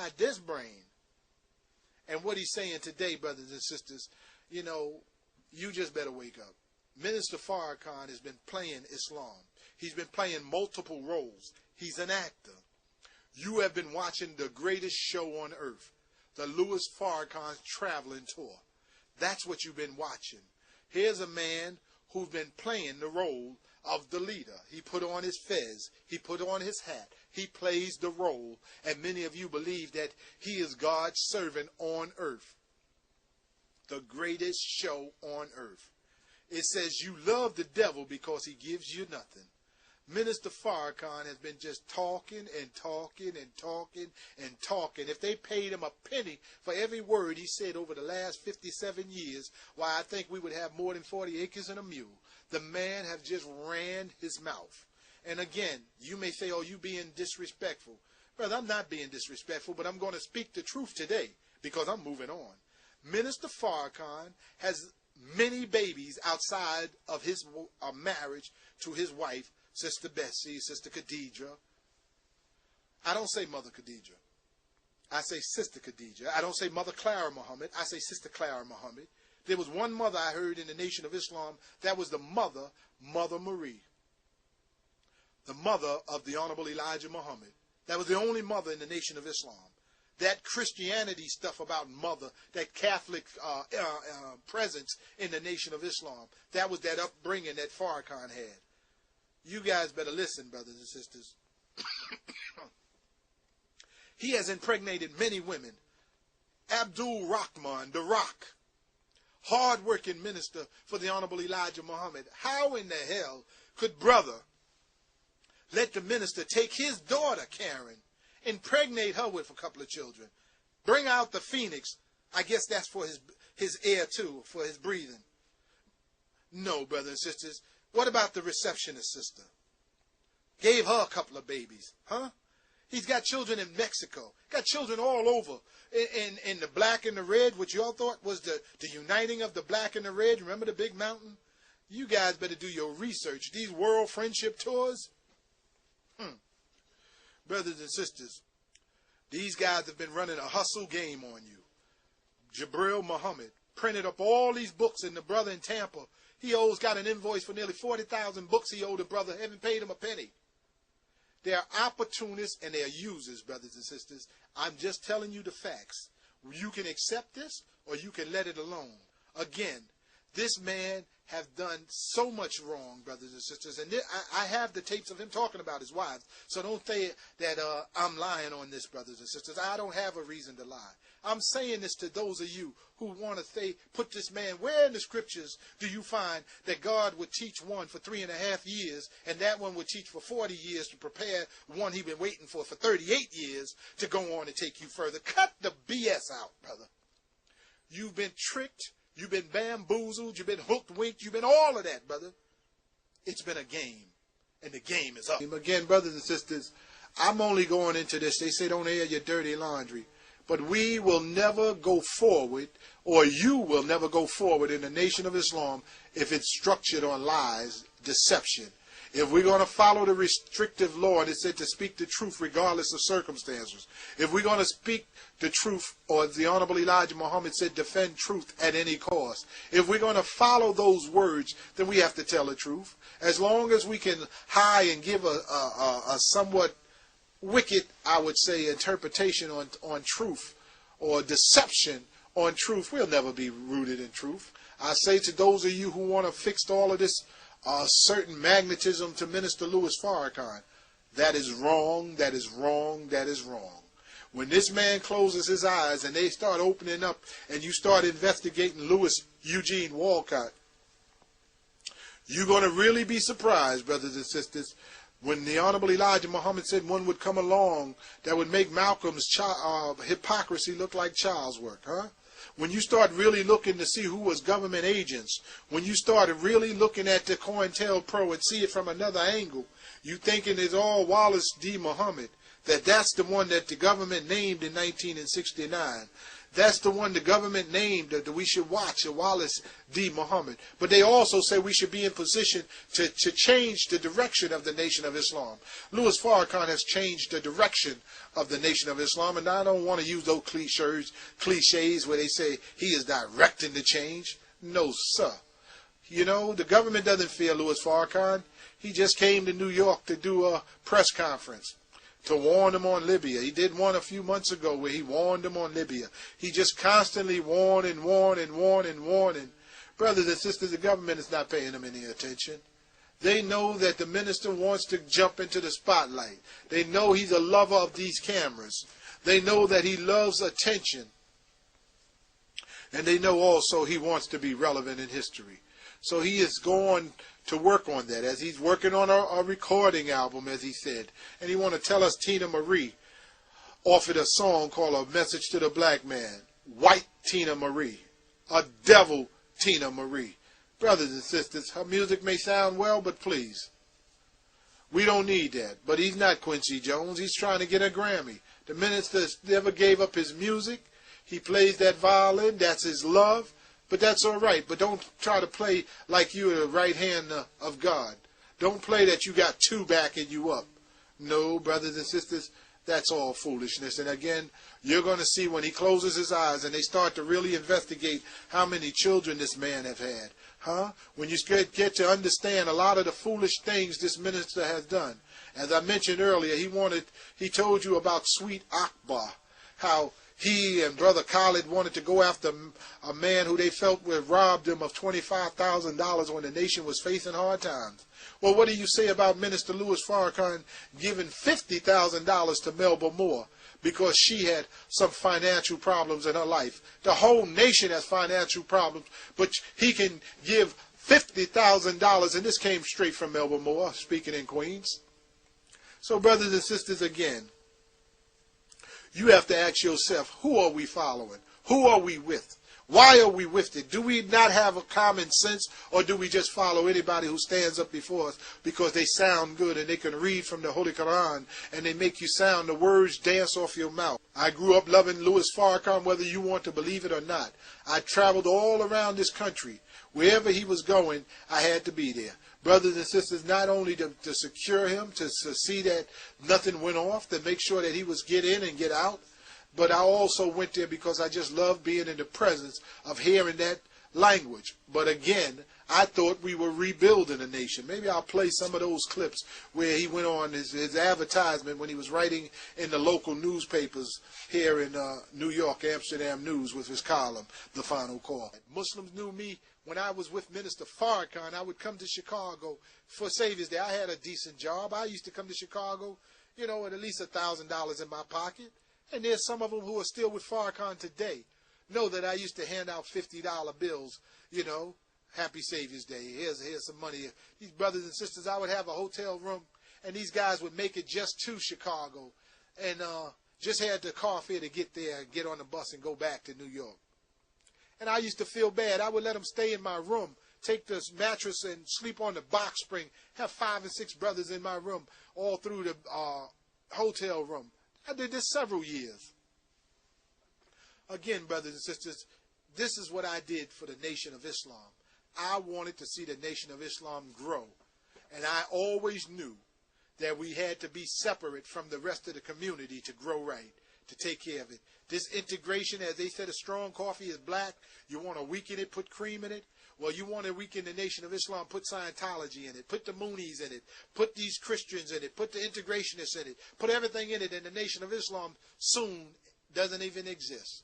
inside this brain. And what he's saying today, brothers and sisters, you know, you just better wake up. Minister Farrakhan has been playing Islam. He's been playing multiple roles. He's an actor. You have been watching the greatest show on earth, the Louis Farrakhan's traveling tour. That's what you've been watching. Here's a man who's been playing the role of the leader. He put on his fez. He put on his hat. He plays the role. And many of you believe that he is God's servant on earth. The greatest show on earth. It says you love the devil because he gives you nothing. Minister Farrakhan has been just talking and talking and talking and talking. If they paid him a penny for every word he said over the last 57 years, why, I think we would have more than 40 acres and a mule. The man has just ran his mouth. And again, you may say, oh, you being disrespectful. Brother, I'm not being disrespectful, but I'm going to speak the truth today because I'm moving on. Minister Farrakhan has many babies outside of his marriage to his wife, Sister Bessie, Sister Khadijah. I don't say Mother Khadijah. I say Sister Khadijah. I don't say Mother Clara Muhammad. I say Sister Clara Muhammad. There was one mother I heard in the Nation of Islam. That was the mother, Mother Marie. The mother of the Honorable Elijah Muhammad. That was the only mother in the Nation of Islam. That Christianity stuff about mother, that Catholic presence in the Nation of Islam, that was that upbringing that Farrakhan had. You guys better listen, brothers and sisters. He has impregnated many women. Abdul Rahman, the Rock, hard-working minister for the Honorable Elijah Muhammad. How in the hell could brother let the minister take his daughter, Karen, impregnate her with a couple of children, bring out the phoenix? I guess that's for his air too, for his breathing. No, brothers and sisters. What about the receptionist sister? Gave her a couple of babies, huh? He's got children in Mexico, got children all over. In the black and the red, which y'all thought was the uniting of the black and the red. Remember the big mountain? You guys better do your research. These world friendship tours. Brothers and sisters, these guys have been running a hustle game on you. Jabril Muhammad printed up all these books, and the brother in Tampa, he got an invoice for nearly 40,000 books he owed the brother. Haven't paid him a penny. They are opportunists and they are users, brothers and sisters. I'm just telling you the facts. You can accept this or you can let it alone. Again, this man have done so much wrong, brothers and sisters. And I have the tapes of him talking about his wives. So don't say that I'm lying on this, brothers and sisters. I don't have a reason to lie. I'm saying this to those of you who want to say, put this man, where in the scriptures do you find that God would teach one for 3.5 years and that one would teach for 40 years to prepare one he's been waiting for 38 years to go on and take you further? Cut the BS out, brother. You've been tricked. You've been bamboozled. You've been hooked, winked. You've been all of that, brother. It's been a game, and the game is up. Again, brothers and sisters, I'm only going into this. They say don't air your dirty laundry. But we will never go forward, or you will never go forward in the Nation of Islam if it's structured on lies, deception. If we're going to follow the restrictive law, and it said to speak the truth regardless of circumstances. If we're going to speak the truth, or as the Honorable Elijah Muhammad said, defend truth at any cost. If we're going to follow those words, then we have to tell the truth. As long as we can hide and give a somewhat wicked, I would say, interpretation on truth or deception on truth, we'll never be rooted in truth. I say to those of you who want to fix all of this certain magnetism to Minister Louis Farrakhan, that is wrong, that is wrong, that is wrong. When this man closes his eyes and they start opening up and you start investigating Louis Eugene Walcott, you're going to really be surprised, brothers and sisters, when the Honorable Elijah Muhammad said one would come along that would make Malcolm's hypocrisy look like child's work, huh? When you start really looking to see who was government agents, when you started really looking at the COINTELPRO and see it from another angle, you thinking it's all Wallace D. Muhammad, that's the one that the government named in 1969. That's the one the government named that we should watch, Wallace D. Muhammad. But they also say we should be in position to change the direction of the Nation of Islam. Louis Farrakhan has changed the direction of the Nation of Islam, and I don't want to use those cliches where they say he is directing the change. No, sir. You know, the government doesn't fear Louis Farrakhan. He just came to New York to do a press conference to warn them on Libya. He did one a few months ago where he warned them on Libya. He just constantly warned and warned and warned and warned. Brothers and sisters, the government is not paying them any attention. They know that the minister wants to jump into the spotlight. They know he's a lover of these cameras. They know that he loves attention. And they know also he wants to be relevant in history. So he is going to work on that, as he's working on a recording album, as he said. And he want to tell us Tina Marie offered a song called A Message to the Black Man. White Tina Marie. A devil Tina Marie. Brothers and sisters, her music may sound well, but please, we don't need that. But he's not Quincy Jones. He's trying to get a Grammy. The minister never gave up his music. He plays that violin. That's his love. But that's all right. But don't try to play like you're the right hand of God. Don't play that you got two backing you up. No, brothers and sisters, that's all foolishness. And again, you're going to see when he closes his eyes and they start to really investigate how many children this man have had. Huh? When you get to understand a lot of the foolish things this minister has done. As I mentioned earlier, he told you about Sweet Akbar, how he and Brother Khalid wanted to go after a man who they felt would robbed them of $25,000 when the nation was facing hard times. Well, what do you say about Minister Louis Farrakhan giving $50,000 to Melba Moore because she had some financial problems in her life? The whole nation has financial problems, but he can give $50,000, and this came straight from Melba Moore, speaking in Queens. So, brothers and sisters, again, you have to ask yourself, who are we following? Who are we with? Why are we with it? Do we not have a common sense, or do we just follow anybody who stands up before us because they sound good and they can read from the Holy Quran and they make you sound, the words dance off your mouth? I grew up loving Louis Farrakhan, whether you want to believe it or not. I traveled all around this country. Wherever he was going, I had to be there. Brothers and sisters, not only to secure him, to see that nothing went off, to make sure that he was get in and get out, but I also went there because I just loved being in the presence of hearing that language. But again, I thought we were rebuilding a nation. Maybe I'll play some of those clips where he went on his advertisement when he was writing in the local newspapers here in New York, Amsterdam News, with his column, The Final Call. Muslims knew me when I was with Minister Farrakhan. I would come to Chicago for Savior's Day. I had a decent job. I used to come to Chicago, with at least $1,000 in my pocket. And there's some of them who are still with Farrakhan today. Know that I used to hand out $50 bills, Happy Savior's Day. Here's some money. These brothers and sisters, I would have a hotel room, and these guys would make it just to Chicago, and just had the car fare to get there, get on the bus, and go back to New York. And I used to feel bad. I would let them stay in my room, take this mattress and sleep on the box spring, have 5 and 6 brothers in my room all through the hotel room. I did this several years. Again, brothers and sisters, this is what I did for the Nation of Islam. I wanted to see the Nation of Islam grow. And I always knew that we had to be separate from the rest of the community to grow right, to take care of it. This integration, as they said, a strong coffee is black. You want to weaken it, put cream in it. Well, you want to weaken the Nation of Islam, put Scientology in it, put the Moonies in it, put these Christians in it, put the integrationists in it, put everything in it, and the Nation of Islam soon doesn't even exist.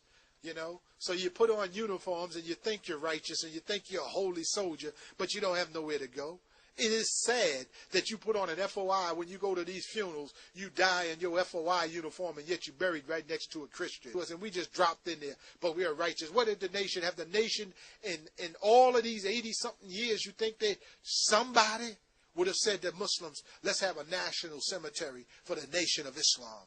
So you put on uniforms and you think you're righteous and you think you're a holy soldier, but you don't have nowhere to go. It is sad that you put on an FOI when you go to these funerals, you die in your FOI uniform, and yet you're buried right next to a Christian. And we just dropped in there, but we are righteous. What did the nation have? The nation in all of these 80-something years, you think that somebody would have said to Muslims, let's have a national cemetery for the Nation of Islam?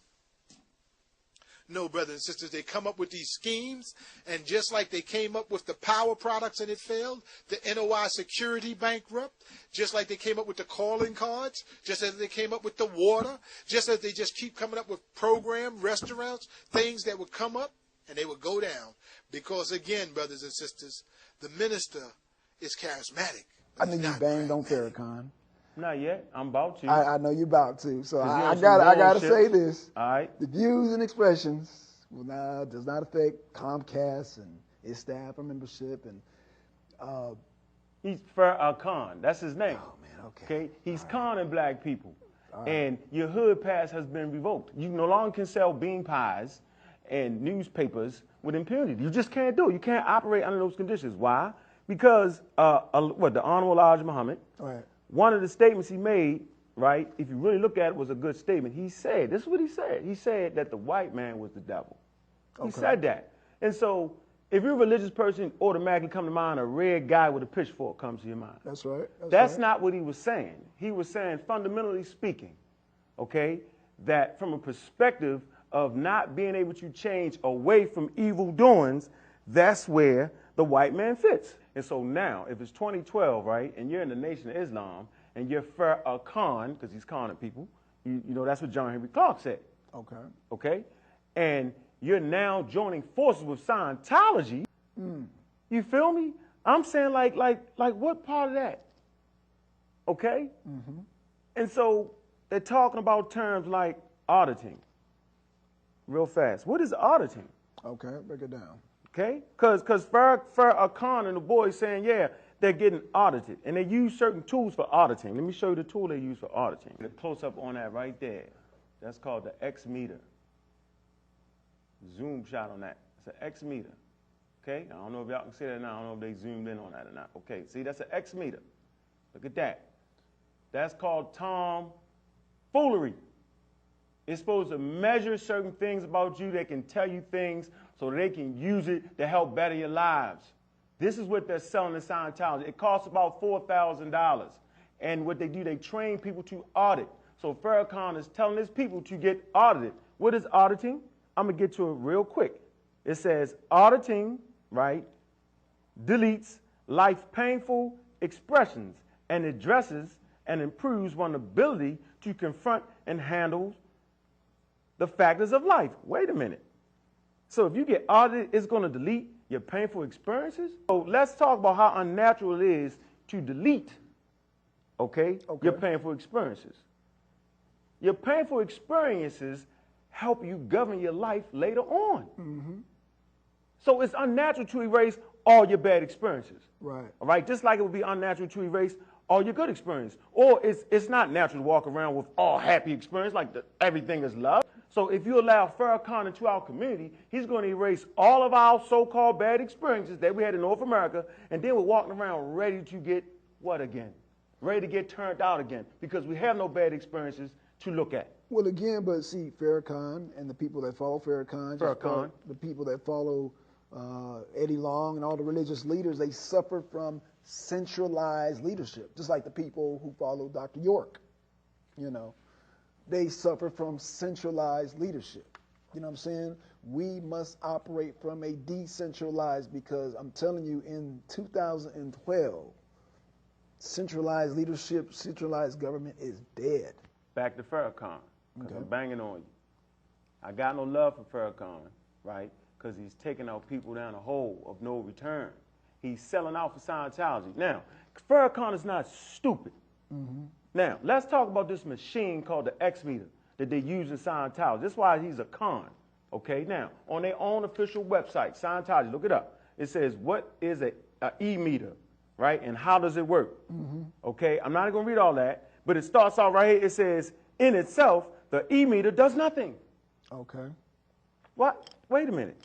No, brothers and sisters, they come up with these schemes, and just like they came up with the power products and it failed, the NOI security bankrupt, just like they came up with the calling cards, just as they came up with the water, just as they just keep coming up with program, restaurants, things that would come up and they would go down. Because again, brothers and sisters, the minister is charismatic. I think you banged on Farrakhan. Not yet. I'm about to. I know you're about to. So I gotta say this. All right. The views and expressions does not affect Comcast and its staff or membership. And he's Farrakhan. That's his name. Oh man, okay. He's conning black people, right. And your hood pass has been revoked. You no longer can sell bean pies and newspapers with impunity. You just can't do it. You can't operate under those conditions. Why? Because the Honorable Elijah Muhammad. Right. One of the statements he made, right, if you really look at it, was a good statement. He said, this is what he said. He said that the white man was the devil. He said that. And so if you're a religious person, automatically come to mind a red guy with a pitchfork comes to your mind. That's right. That's not what he was saying. He was saying, fundamentally speaking, okay, that from a perspective of not being able to change away from evil doings, that's where the white man fits. And so now, if it's 2012, right, and you're in the Nation of Islam, and you're Farrakhan, because he's conning people, you know, that's what John Henry Clark said. Okay. Okay? And you're now joining forces with Scientology. You feel me? I'm saying like what part of that? Okay? Mm-hmm. And so they're talking about terms like auditing. Real fast. What is auditing? Okay, break it down. Okay? Because Farrakhan and the boys saying, yeah, they're getting audited. And they use certain tools for auditing. Let me show you the tool they use for auditing. The close-up on that right there. That's called the X meter. Zoom shot on that. It's an X meter. Okay? I don't know if y'all can see that now. I don't know if they zoomed in on that or not. Okay, see, that's an X meter. Look at that. That's called tomfoolery. It's supposed to measure certain things about you. They can tell you things so they can use it to help better your lives. This is what they're selling in Scientology. It costs about $4,000. And what they do, they train people to audit. So Farrakhan is telling his people to get audited. What is auditing? I'm going to get to it real quick. It says auditing, right, deletes life's painful expressions and addresses and improves one's ability to confront and handle the factors of life. Wait a minute. So if you get audited, it's going to delete your painful experiences? So let's talk about how unnatural it is to delete, okay, your painful experiences. Your painful experiences help you govern your life later on. Mm-hmm. So it's unnatural to erase all your bad experiences. Right. All right? Just like it would be unnatural to erase all your good experience. Or it's not natural to walk around with all happy experience, like everything is love. So if you allow Farrakhan into our community, he's going to erase all of our so-called bad experiences that we had in North America, and then we're walking around ready to get what again? Ready to get turned out again, because we have no bad experiences to look at. Well, again, but see, Farrakhan and the people that follow Farrakhan, the people that follow Eddie Long and all the religious leaders, they suffer from centralized leadership, just like the people who follow Dr. York, you know. They suffer from centralized leadership. You know what I'm saying? We must operate from a decentralized, because I'm telling you, in 2012, centralized leadership, centralized government is dead. Back to Farrakhan, because I'm banging on you. I got no love for Farrakhan, right? Because he's taking out people down a hole of no return. He's selling out for Scientology. Now, Farrakhan is not stupid. Mm-hmm. Now, let's talk about this machine called the X meter that they use in Scientology. That's why he's a con. Okay, now, on their own official website, Scientology, look it up. It says, what is a E-meter, right? And how does it work? Mm-hmm. Okay, I'm not going to read all that, but it starts out right here. It says, in itself, the E-meter does nothing. Okay. What? Wait a minute.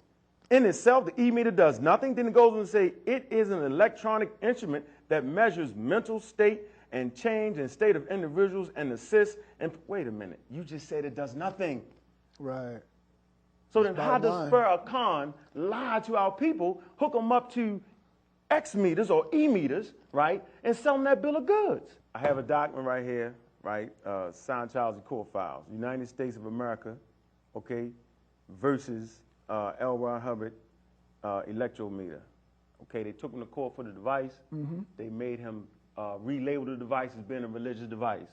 In itself, the E-meter does nothing. Then it goes on to say, it is an electronic instrument that measures mental state and change and state of individuals and assists. And wait a minute, you just said it does nothing. Right. So then how does Farrakhan lie to our people, hook them up to X meters or E meters, right, and sell them that bill of goods? I have a document right here, right, Scientology core files, United States of America, okay, versus L. Ron Hubbard electrometer. Okay, they took him to court for the device. They made him relabel the device as being a religious device.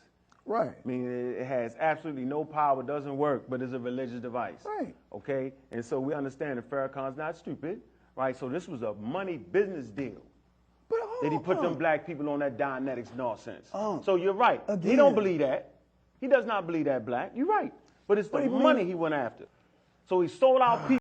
Right. I mean, it has absolutely no power, doesn't work, but it's a religious device. Right. Okay, and so we understand that Farrakhan's not stupid, right? So this was a money business deal. But That he put them black people on that Dianetics nonsense. Oh. So you're right. Again. He don't believe that. He does not believe that black. You're right. But it's the money he went after. So he sold out people.